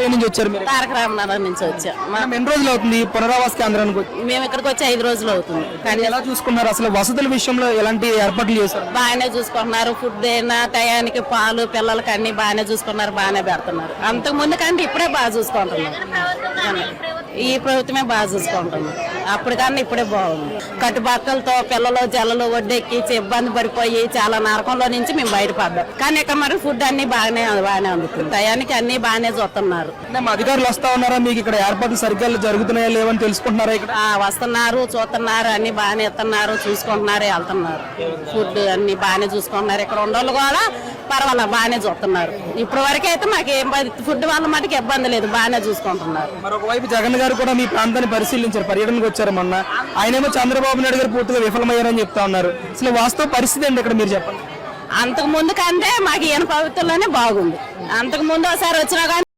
Area నుంచి వచ్చారు మీరు? తారక రామనగర్ నుంచి వచ్చాం. ఎన్ని రోజులు అవుతుంది ఈ పునరావాస కేంద్రానికి వచ్చి? మేము ఇక్కడికి వచ్చి 5 రోజులు అవుతుంది. కానీ ఎలా చూసుకున్నారు? అసలు వసతుల విషయంలో ఎలాంటి ఏర్పాట్లు చేశారు? బాగానే చూసుకుంటున్నారు. ఫుడ్ అయినా టయానికి పాలు పిల్లలకి అన్ని బాగానే చూసుకున్నారు, బాగానే పెడుతున్నారు. అంతకు ముందు కంటే ఇప్పుడే బాగా చూసుకుంటున్నారు. ఈ ప్రభుత్వమే బాగా చూసుకుంటున్నారు. అప్పటికన్నా ఇప్పుడే బాగుంది. కట్టుబాకలతో పిల్లలు జల్లలు ఒడ్డెక్కి ఇబ్బంది పడిపోయి చాలా నరకంలో నుంచి మేము బయటపడ్డాం. కానీ ఇక్కడ మరి ఫుడ్ అన్ని బాగానే అందుతుంది. టయానికి అన్ని బాగానే చూస్తున్నారు. అధికారులు వస్తా ఉన్నారా? మీకు ఇక్కడ ఏర్పాట్లు సరిగ్గా జరుగుతున్నాయా లేవని తెలుసుకుంటున్నారా? ఇక్కడ వస్తున్నారు, చూస్తున్నారు, అన్ని బాగానే ఇస్తున్నారు, చూసుకుంటున్నారు, వెళ్తున్నారు. ఫుడ్ అన్ని బాగానే చూసుకుంటున్నారు. ఇక్కడ ఉండోళ్ళు కూడా పర్వాలేదు, బాగానే చూస్తున్నారు. ఇప్పటి వరకు అయితే మాకు ఫుడ్ వల్ల మటుకు ఇబ్బంది లేదు, బాగానే చూసుకుంటున్నారు. మరొకవైపు జగన్ గారు కూడా మీ ప్రాంతాన్ని పరిశీలించారు, పర్యటనకు వచ్చారు మొన్న. ఆయనేమో చంద్రబాబు నాయుడు గారు పూర్తిగా విఫలమయ్యారని చెప్తా ఉన్నారు. అసలు వాస్తవ పరిస్థితి ఏంటి ఇక్కడ, మీరు చెప్పండి. అంతకు ముందు కంటే మాకు ఈయన ప్రభుత్వంలోనే బాగుంది. అంతకు ముందు ఒకసారి వచ్చినా కానీ